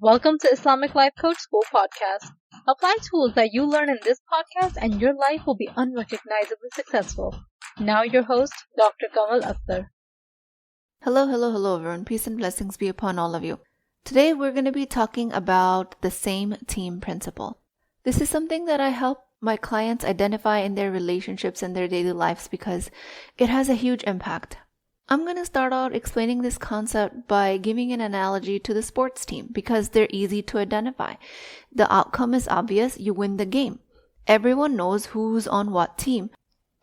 Welcome to Islamic Life Coach School podcast. Apply tools that you learn in this podcast and your life will be unrecognizably successful. Now your host, Dr. Kamal Akhtar. Hello everyone. Peace and blessings be upon all of you. Today we're going to be talking about the same team principle. This is something that I help my clients identify in their relationships and their daily lives because it has a huge impact. I'm going to start out explaining this concept by giving an analogy to the sports team because they're easy to identify. The outcome is obvious. You win the game. Everyone knows who's on what team.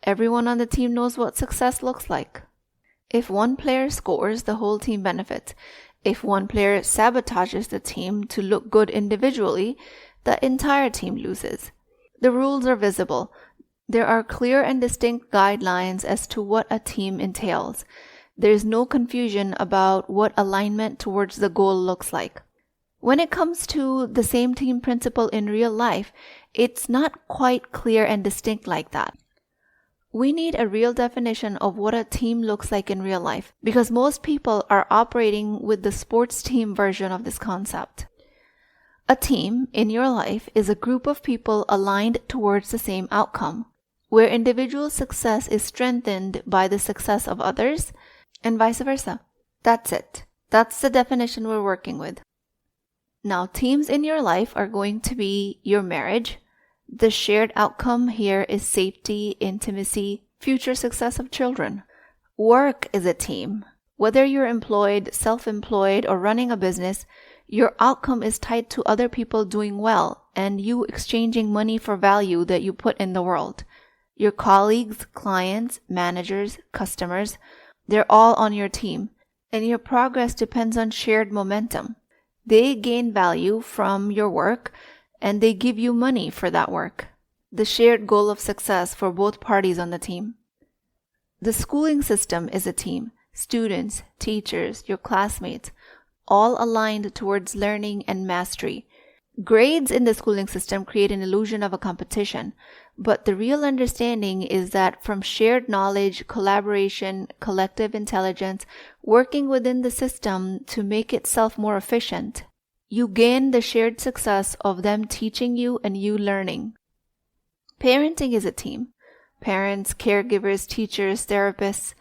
Everyone on the team knows what success looks like. If one player scores, the whole team benefits. If one player sabotages the team to look good individually, the entire team loses. The rules are visible. There are clear and distinct guidelines as to what a team entails. There is no confusion about what alignment towards the goal looks like. When it comes to the same team principle in real life, it's not quite clear and distinct like that. We need a real definition of what a team looks like in real life because most people are operating with the sports team version of this concept. A team in your life is a group of people aligned towards the same outcome, where individual success is strengthened by the success of others, and vice versa. That's it. That's the definition we're working with. Now, teams in your life are going to be your marriage. The shared outcome here is safety, intimacy, future success of children. Work is a team. Whether you're employed, self-employed, or running a business, your outcome is tied to other people doing well and you exchanging money for value that you put in the world. Your colleagues, clients, managers, customers, they're all on your team, and your progress depends on shared momentum. They gain value from your work, and they give you money for that work. The shared goal of success for both parties on the team. The schooling system is a team. Students, teachers, your classmates, all aligned towards learning and mastery. Grades in the schooling system create an illusion of a competition, but the real understanding is that from shared knowledge, collaboration, collective intelligence, working within the system to make itself more efficient, you gain the shared success of them teaching you and you learning. Parenting is a team. Parents, caregivers, teachers, therapists,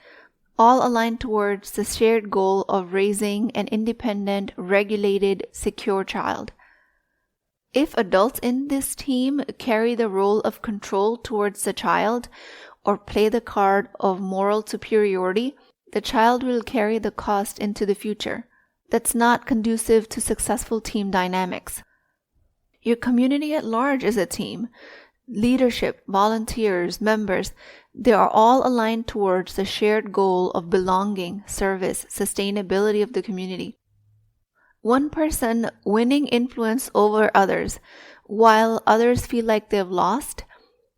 all aligned towards the shared goal of raising an independent, regulated, secure child. If adults in this team carry the role of control towards the child or play the card of moral superiority, the child will carry the cost into the future. That's not conducive to successful team dynamics. Your community at large is a team. Leadership, volunteers, members, they are all aligned towards the shared goal of belonging, service, sustainability of the community. One person winning influence over others while others feel like they've lost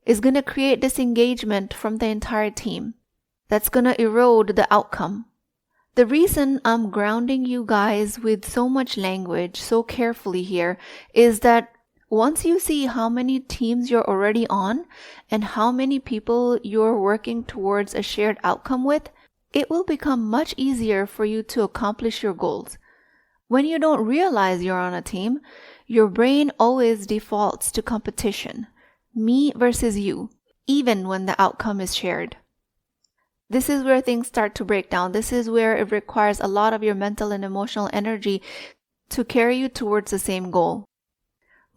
is going to create disengagement from the entire team. That's going to erode the outcome. The reason I'm grounding you guys with so much language so carefully here is that once you see how many teams you're already on and how many people you're working towards a shared outcome with, it will become much easier for you to accomplish your goals. When you don't realize you're on a team, your brain always defaults to competition, me versus you, even when the outcome is shared. This is where things start to break down. This is where it requires a lot of your mental and emotional energy to carry you towards the same goal.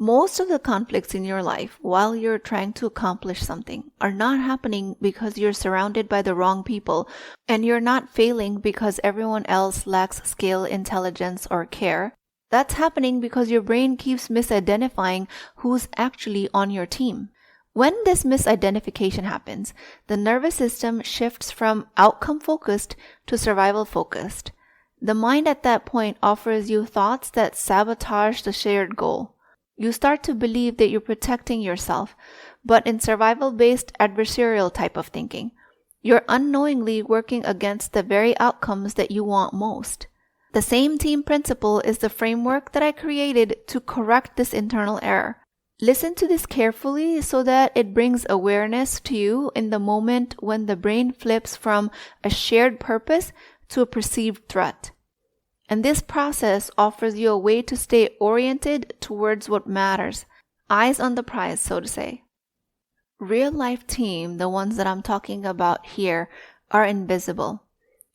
Most of the conflicts in your life while you're trying to accomplish something are not happening because you're surrounded by the wrong people and you're not failing because everyone else lacks skill, intelligence, or care. That's happening because your brain keeps misidentifying who's actually on your team. When this misidentification happens, the nervous system shifts from outcome-focused to survival-focused. The mind at that point offers you thoughts that sabotage the shared goal. You start to believe that you're protecting yourself, but in survival-based adversarial type of thinking, you're unknowingly working against the very outcomes that you want most. The same team principle is the framework that I created to correct this internal error. Listen to this carefully so that it brings awareness to you in the moment when the brain flips from a shared purpose to a perceived threat. And this process offers you a way to stay oriented towards what matters, eyes on the prize, so to say. Real life team, the ones that I'm talking about here, are invisible.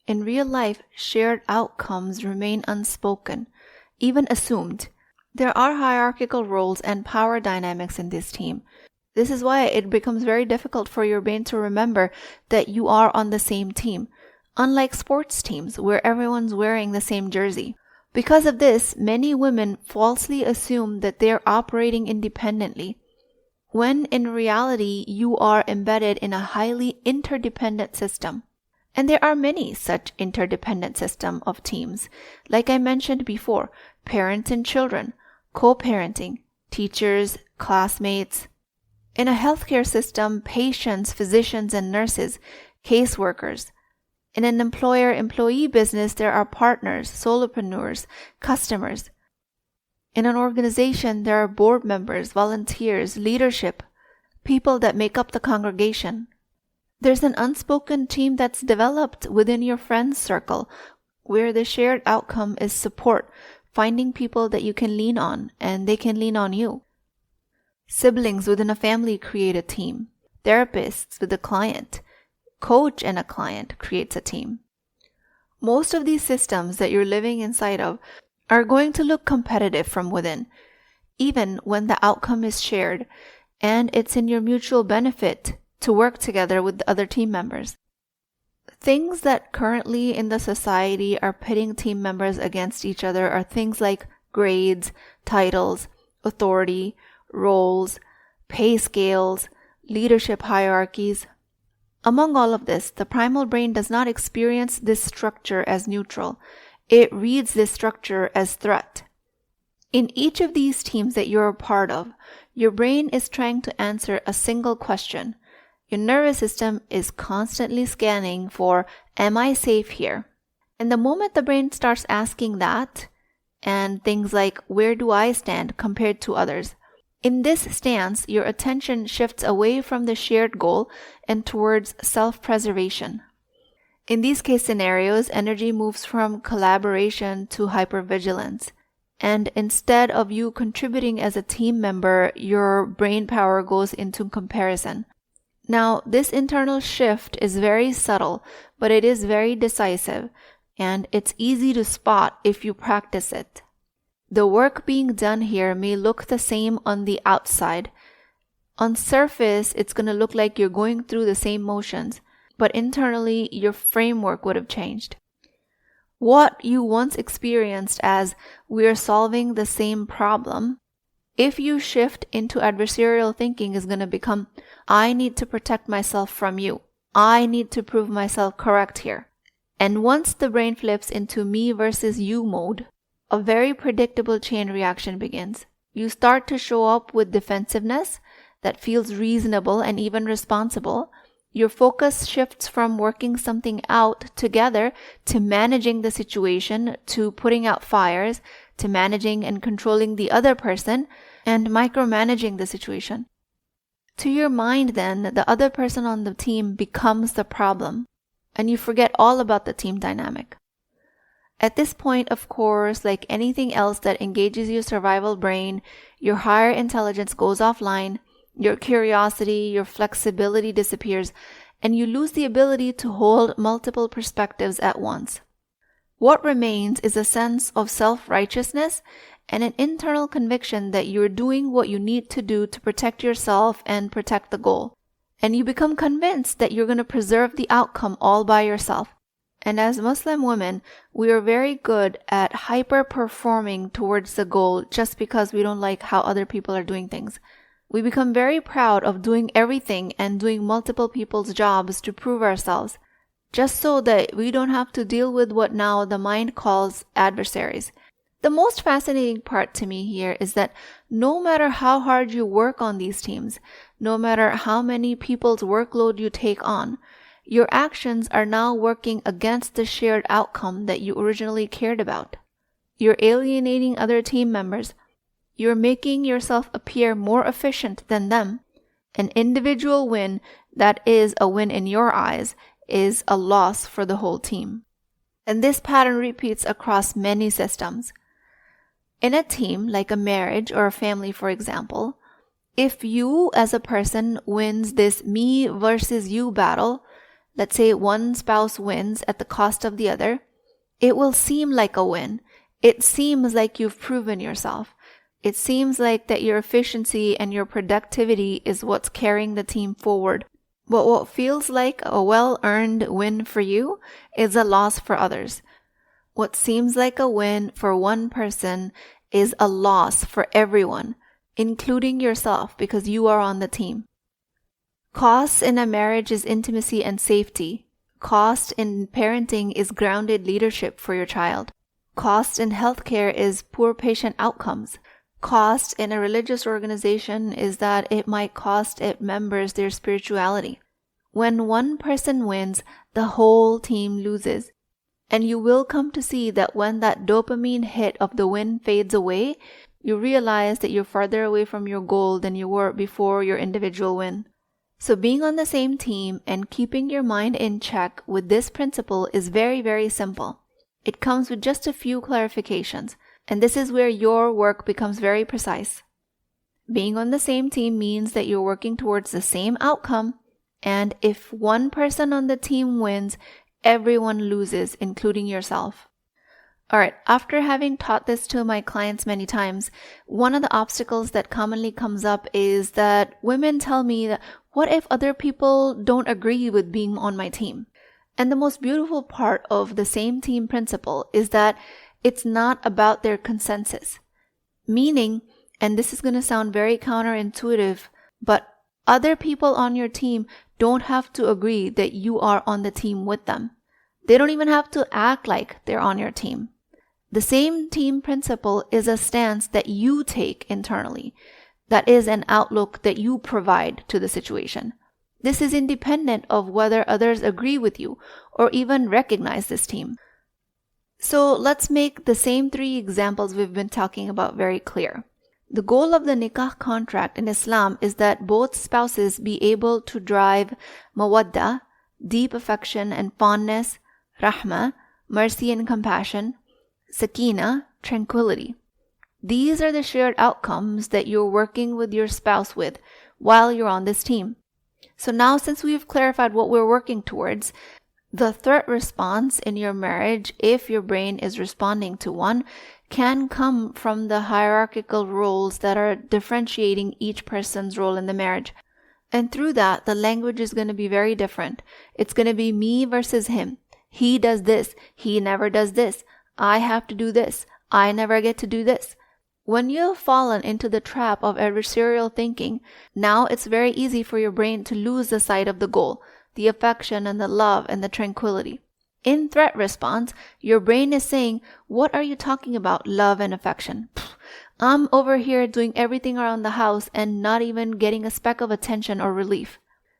In real life, shared outcomes remain unspoken, even assumed. There are hierarchical roles and power dynamics in this team. This is why it becomes very difficult for your brain to remember that you are on the same team, unlike sports teams where everyone's wearing the same jersey. Because of this, many women falsely assume that they're operating independently, when in reality you are embedded in a highly interdependent system. And there are many such interdependent systems of teams. Like I mentioned before, parents and children, co-parenting, teachers, classmates. In a healthcare system, patients, physicians, and nurses, caseworkers. In an employer-employee business, there are partners, solopreneurs, customers. In an organization, there are board members, volunteers, leadership, people that make up the congregation. There's an unspoken team that's developed within your friends circle, where the shared outcome is support, finding people that you can lean on and they can lean on you. Siblings within a family create a team. Therapists with a client, coach and a client creates a team. Most of these systems that you're living inside of are going to look competitive from within, even when the outcome is shared and it's in your mutual benefit to work together with the other team members. Things that currently in the society are pitting team members against each other are things like grades, titles, authority, roles, pay scales, leadership hierarchies. Among all of this, the primal brain does not experience this structure as neutral. It reads this structure as threat. In each of these teams that you're a part of, your brain is trying to answer a single question. Your nervous system is constantly scanning for, am I safe here? And the moment the brain starts asking that, and things like, where do I stand compared to others? In this stance, your attention shifts away from the shared goal and towards self-preservation. In these case scenarios, energy moves from collaboration to hypervigilance. And instead of you contributing as a team member, your brain power goes into comparison. Now, this internal shift is very subtle, but it is very decisive, and it's easy to spot if you practice it. The work being done here may look the same on the outside. On surface, it's going to look like you're going through the same motions, but internally, your framework would have changed. What you once experienced as we're solving the same problem, if you shift into adversarial thinking, is going to become, I need to protect myself from you. I need to prove myself correct here. And once the brain flips into me versus you mode, a very predictable chain reaction begins. You start to show up with defensiveness that feels reasonable and even responsible. Your focus shifts from working something out together to managing the situation, to putting out fires, to managing and controlling the other person, and micromanaging the situation. To your mind then, the other person on the team becomes the problem, and you forget all about the team dynamic. At this point, of course, like anything else that engages your survival brain, your higher intelligence goes offline, your curiosity, your flexibility disappears, and you lose the ability to hold multiple perspectives at once. What remains is a sense of self-righteousness and an internal conviction that you're doing what you need to do to protect yourself and protect the goal. And you become convinced that you're going to preserve the outcome all by yourself. And as Muslim women, we are very good at hyper-performing towards the goal just because we don't like how other people are doing things. We become very proud of doing everything and doing multiple people's jobs to prove ourselves, just so that we don't have to deal with what now the mind calls adversaries. The most fascinating part to me here is that no matter how hard you work on these teams, no matter how many people's workload you take on, your actions are now working against the shared outcome that you originally cared about. You're alienating other team members. You're making yourself appear more efficient than them. An individual win that is a win in your eyes is a loss for the whole team. And this pattern repeats across many systems. In a team, like a marriage or a family, for example, if you as a person wins this me versus you battle, let's say one spouse wins at the cost of the other, it will seem like a win. It seems like you've proven yourself. It seems like that your efficiency and your productivity is what's carrying the team forward. But what feels like a well-earned win for you is a loss for others. What seems like a win for one person is a loss for everyone, including yourself, because you are on the team. Cost in a marriage is intimacy and safety. Cost in parenting is grounded leadership for your child. Cost in healthcare is poor patient outcomes. Cost in a religious organization is that it might cost its members their spirituality. When one person wins, the whole team loses. And you will come to see that when that dopamine hit of the win fades away, you realize that you're farther away from your goal than you were before your individual win. So being on the same team and keeping your mind in check with this principle is very, very simple. It comes with just a few clarifications, and this is where your work becomes very precise. Being on the same team means that you're working towards the same outcome, and if one person on the team wins, everyone loses, including yourself. Alright, after having taught this to my clients many times, one of the obstacles that commonly comes up is that women tell me that, what if other people don't agree with being on my team? And the most beautiful part of the same team principle is that it's not about their consensus. Meaning, and this is going to sound very counterintuitive, but other people on your team don't have to agree that you are on the team with them. They don't even have to act like they're on your team. The same team principle is a stance that you take internally. That is an outlook that you provide to the situation. This is independent of whether others agree with you or even recognize this team. So let's make the same three examples we've been talking about very clear. The goal of the nikah contract in Islam is that both spouses be able to drive mawadda, deep affection and fondness, rahma, mercy and compassion, sakina, tranquility. These are the shared outcomes that you're working with your spouse with while you're on this team. So now, since we've clarified what we're working towards, the threat response in your marriage, if your brain is responding to one, can come from the hierarchical roles that are differentiating each person's role in the marriage. And through that, the language is going to be very different. It's going to be me versus him. He does this. He never does this. I have to do this. I never get to do this. When you have fallen into the trap of adversarial thinking, now it's very easy for your brain to lose the sight of the goal, the affection and the love and the tranquility. In threat response, your brain is saying, what are you talking about, love and affection? I'm over here doing everything around the house and not even getting a speck of attention or relief.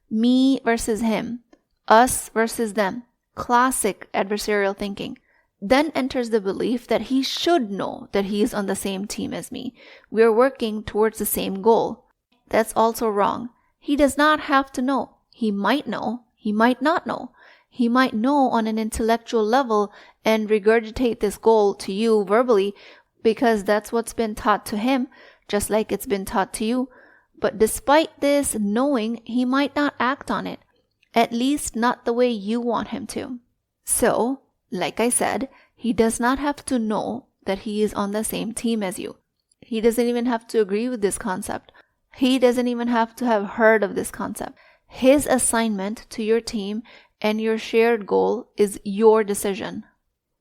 Me versus him. Us versus them. Classic adversarial thinking. Then enters the belief that he should know that he is on the same team as me. We are working towards the same goal. That's also wrong. He does not have to know. He might know. He might not know. He might know on an intellectual level and regurgitate this goal to you verbally because that's what's been taught to him, just like it's been taught to you. But despite this knowing, he might not act on it, at least not the way you want him to. So, like I said, he does not have to know that he is on the same team as you. He doesn't even have to agree with this concept. He doesn't even have to have heard of this concept. His assignment to your team and your shared goal is your decision.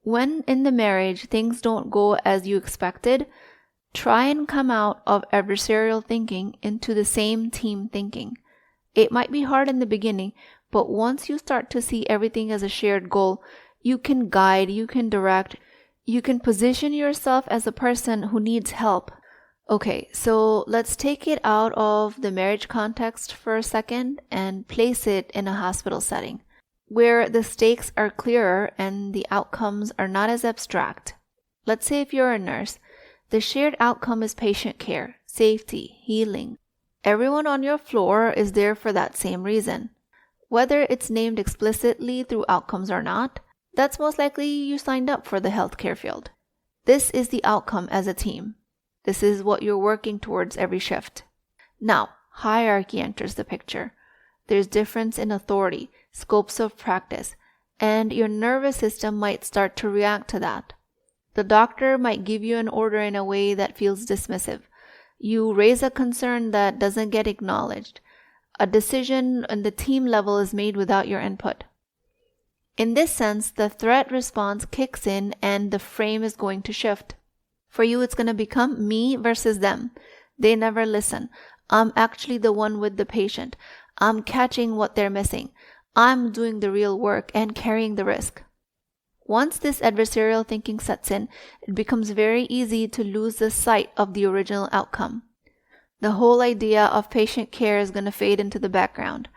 When in the marriage things don't go as you expected, try and come out of adversarial thinking into the same team thinking. It might be hard in the beginning, but once you start to see everything as a shared goal, you can guide, you can direct, you can position yourself as a person who needs help. Okay, so let's take it out of the marriage context for a second and place it in a hospital setting, where the stakes are clearer and the outcomes are not as abstract. Let's say if you're a nurse, the shared outcome is patient care, safety, healing. Everyone on your floor is there for that same reason. Whether it's named explicitly through outcomes or not, That's most likely you signed up for the healthcare field. This is the outcome as a team. This is what you're working towards every shift. Now, hierarchy enters the picture. There's difference in authority, scopes of practice, and your nervous system might start to react to that. The doctor might give you an order in a way that feels dismissive. You raise a concern that doesn't get acknowledged. A decision on the team level is made without your input. In this sense, the threat response kicks in and the frame is going to shift. For you, it's going to become me versus them. They never listen. I'm actually the one with the patient. I'm catching what they're missing. I'm doing the real work and carrying the risk. Once this adversarial thinking sets in, it becomes very easy to lose the sight of the original outcome. The whole idea of patient care is going to fade into the background.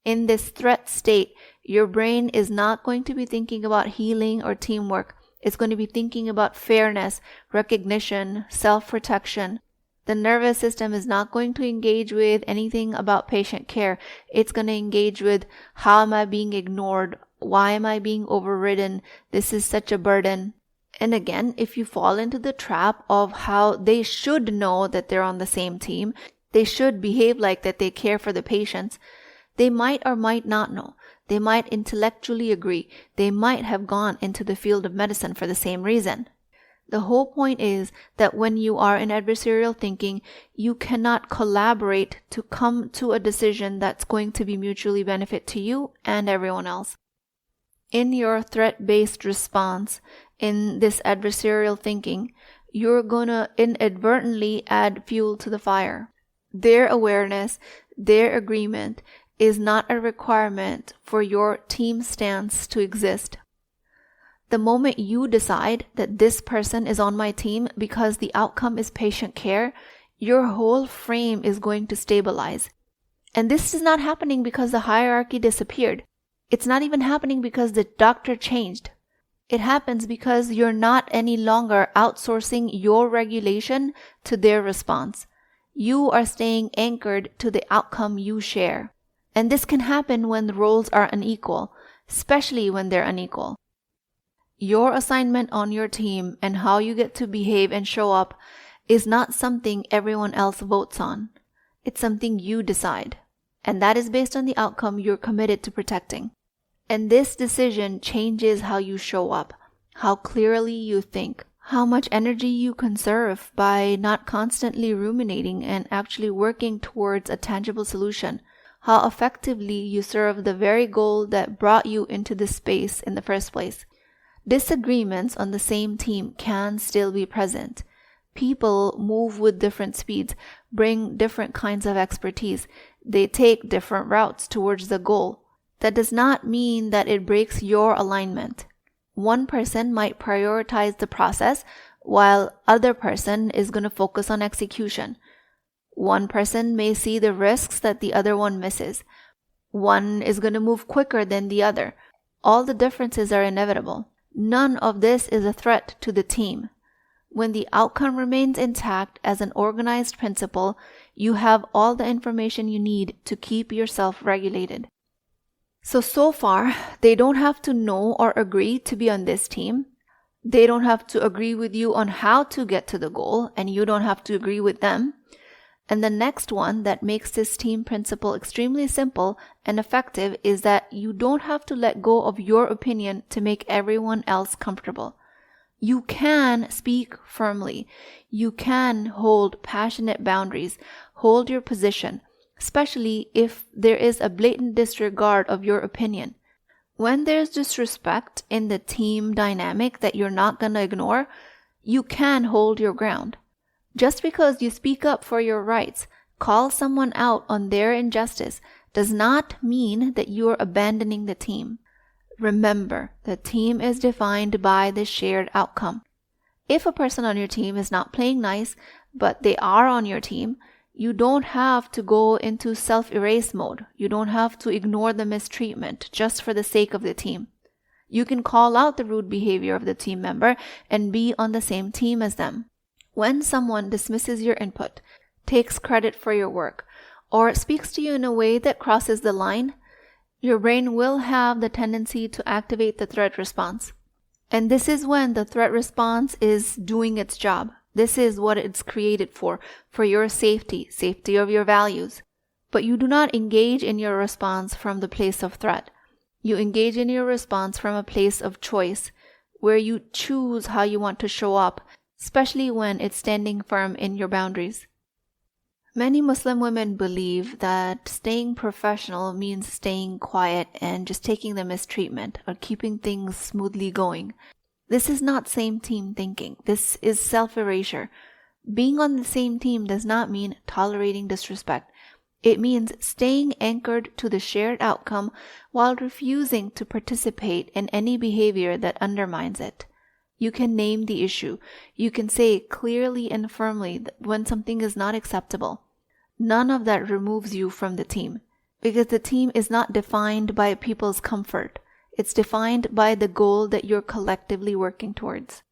In this threat state, your brain is not going to be thinking about healing or teamwork. It's going to be thinking about fairness, recognition, self-protection. The nervous system is not going to engage with anything about patient care. It's going to engage with, how am I being ignored? Why am I being overridden? This is such a burden. And again, if you fall into the trap of how they should know that they're on the same team, they should behave like that they care for the patients, they might or might not know. They might intellectually agree. They might have gone into the field of medicine for the same reason. The whole point is that when you are in adversarial thinking, you cannot collaborate to come to a decision that's going to be mutually benefit to you and everyone else. In your threat-based response, in this adversarial thinking, you're going to inadvertently add fuel to the fire. Their awareness, their agreement is not a requirement for your team stance to exist. The moment you decide that this person is on my team because the outcome is patient care, your whole frame is going to stabilize. And this is not happening because the hierarchy disappeared. It's not even happening because the doctor changed. It happens because you're not any longer outsourcing your regulation to their response. You are staying anchored to the outcome you share. And this can happen when the roles are unequal, especially when they're unequal. Your assignment on your team and how you get to behave and show up is not something everyone else votes on. It's something you decide. And that is based on the outcome you're committed to protecting. And this decision changes how you show up, how clearly you think, how much energy you conserve by not constantly ruminating and actually working towards a tangible solution, how effectively you serve the very goal that brought you into this space in the first place. Disagreements on the same team can still be present. People move with different speeds, bring different kinds of expertise. They take different routes towards the goal. That does not mean that it breaks your alignment. One person might prioritize the process while other person is going to focus on execution. One person may see the risks that the other one misses. One is going to move quicker than the other. All the differences are inevitable. None of this is a threat to the team. When the outcome remains intact as an organized principle, you have all the information you need to keep yourself regulated. So far, they don't have to know or agree to be on this team. They don't have to agree with you on how to get to the goal, and you don't have to agree with them. And the next one that makes this team principle extremely simple and effective is that you don't have to let go of your opinion to make everyone else comfortable. You can speak firmly. You can hold passionate boundaries, hold your position, especially if there is a blatant disregard of your opinion. When there's disrespect in the team dynamic that you're not going to ignore, you can hold your ground. Just because you speak up for your rights, call someone out on their injustice, does not mean that you are abandoning the team. Remember, the team is defined by the shared outcome. If a person on your team is not playing nice, but they are on your team, you don't have to go into self-erase mode. You don't have to ignore the mistreatment just for the sake of the team. You can call out the rude behavior of the team member and be on the same team as them. When someone dismisses your input, takes credit for your work, or speaks to you in a way that crosses the line, your brain will have the tendency to activate the threat response. And this is when the threat response is doing its job. This is what it's created for your safety of your values. But you do not engage in your response from the place of threat. You engage in your response from a place of choice, where you choose how you want to show up, especially when it's standing firm in your boundaries. Many Muslim women believe that staying professional means staying quiet and just taking the mistreatment or keeping things smoothly going. This is not same team thinking. This is self-erasure. Being on the same team does not mean tolerating disrespect. It means staying anchored to the shared outcome while refusing to participate in any behavior that undermines it. You can name the issue. You can say clearly and firmly when something is not acceptable. None of that removes you from the team, because the team is not defined by people's comfort. It's defined by the goal that you're collectively working towards.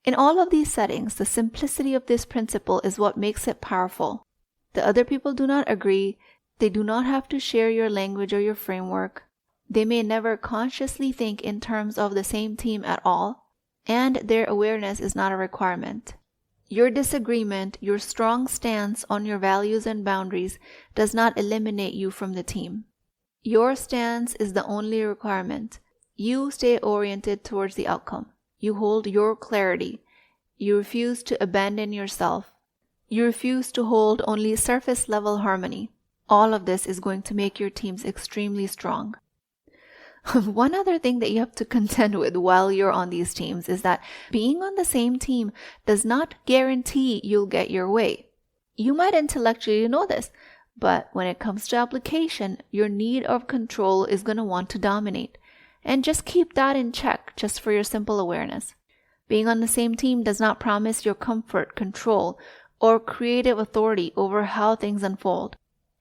In all of these settings, the simplicity of this principle is what makes it powerful. The other people do not agree. They do not have to share your language or your framework. They may never consciously think in terms of the same team at all. And their awareness is not a requirement. Your disagreement, your strong stance on your values and boundaries does not eliminate you from the team. Your stance is the only requirement. You stay oriented towards the outcome. You hold your clarity. You refuse to abandon yourself. You refuse to hold only surface level harmony. All of this is going to make your teams extremely strong. One other thing that you have to contend with while you're on these teams is that being on the same team does not guarantee you'll get your way. You might intellectually know this, but when it comes to application, your need of control is going to want to dominate. And just keep that in check, just for your simple awareness. Being on the same team does not promise your comfort, control, or creative authority over how things unfold.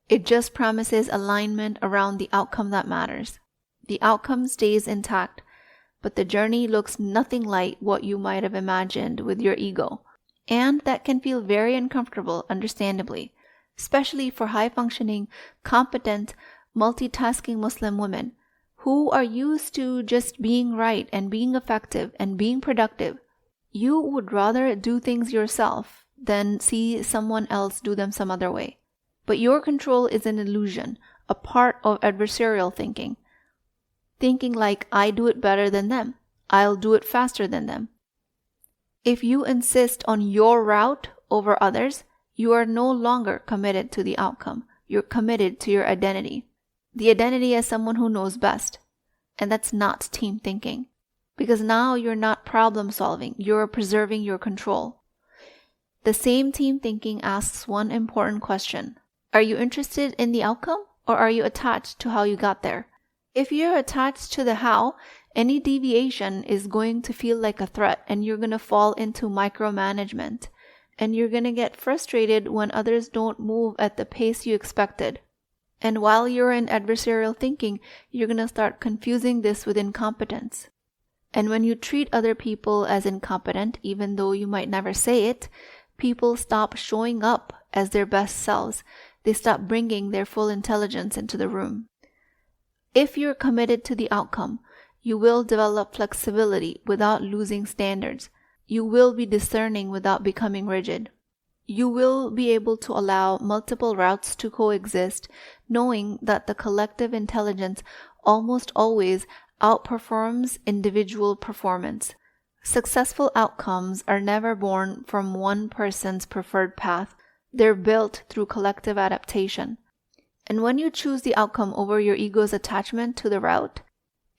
It just promises alignment around the outcome that matters. The outcome stays intact, but the journey looks nothing like what you might have imagined with your ego. And that can feel very uncomfortable, understandably, especially for high-functioning, competent, multitasking Muslim women who are used to just being right and being effective and being productive. You would rather do things yourself than see someone else do them some other way. But your control is an illusion, a part of adversarial thinking. Thinking like, I do it better than them. I'll do it faster than them. If you insist on your route over others, you are no longer committed to the outcome. You're committed to your identity. The identity as someone who knows best. And that's not team thinking. Because now you're not problem solving. You're preserving your control. The same team thinking asks one important question. Are you interested in the outcome, or are you attached to how you got there? If you're attached to the how, any deviation is going to feel like a threat, and you're going to fall into micromanagement. And you're going to get frustrated when others don't move at the pace you expected. And while you're in adversarial thinking, you're going to start confusing this with incompetence. And when you treat other people as incompetent, even though you might never say it, people stop showing up as their best selves. They stop bringing their full intelligence into the room. If you're committed to the outcome, you will develop flexibility without losing standards. You will be discerning without becoming rigid. You will be able to allow multiple routes to coexist, knowing that the collective intelligence almost always outperforms individual performance. Successful outcomes are never born from one person's preferred path. They're built through collective adaptation. And when you choose the outcome over your ego's attachment to the route,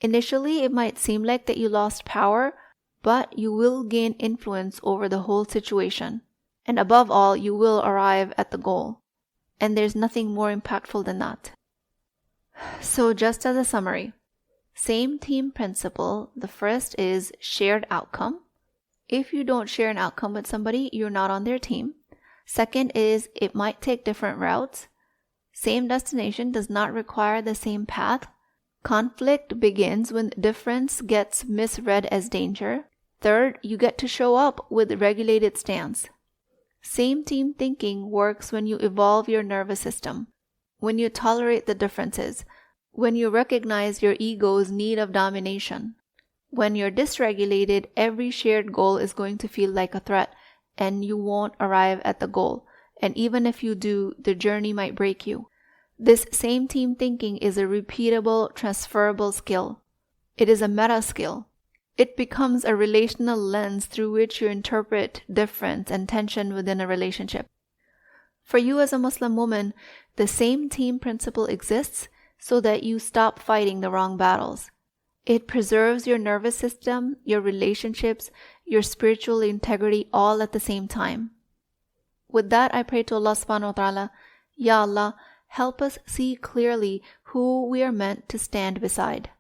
initially it might seem like that you lost power, but you will gain influence over the whole situation. And above all, you will arrive at the goal. And there's nothing more impactful than that. So just as a summary, same team principle. The first is shared outcome. If you don't share an outcome with somebody, you're not on their team. Second is it might take different routes. Same destination does not require the same path. Conflict begins when difference gets misread as danger. Third, you get to show up with a regulated stance. Same team thinking works when you evolve your nervous system, when you tolerate the differences, when you recognize your ego's need of domination. When you're dysregulated, every shared goal is going to feel like a threat, and you won't arrive at the goal. And even if you do, the journey might break you. This same team thinking is a repeatable, transferable skill. It is a meta skill. It becomes a relational lens through which you interpret difference and tension within a relationship. For you as a Muslim woman, the same team principle exists so that you stop fighting the wrong battles. It preserves your nervous system, your relationships, your spiritual integrity all at the same time. With that, I pray to Allah subhanahu wa ta'ala, Ya Allah, help us see clearly who we are meant to stand beside.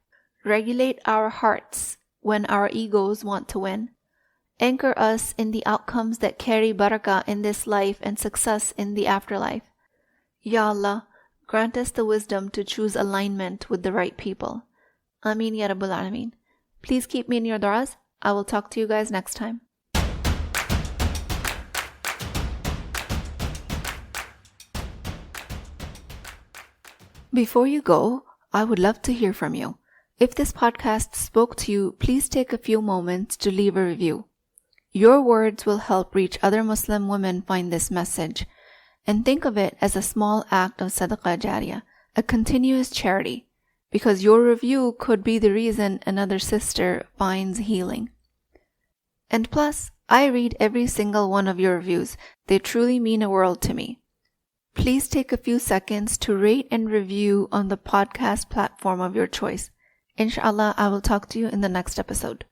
Regulate our hearts when our egos want to win. Anchor us in the outcomes that carry barakah in this life and success in the afterlife. Ya Allah, grant us the wisdom to choose alignment with the right people. Ameen Ya Rabbul Alameen. Please keep me in your du'as. I will talk to you guys next time. Before you go, I would love to hear from you. If this podcast spoke to you, please take a few moments to leave a review. Your words will help reach other Muslim women find this message. And think of it as a small act of sadaqah jariyah, a continuous charity, because your review could be the reason another sister finds healing. And plus, I read every single one of your reviews. They truly mean a world to me. Please take a few seconds to rate and review on the podcast platform of your choice. Inshallah, I will talk to you in the next episode.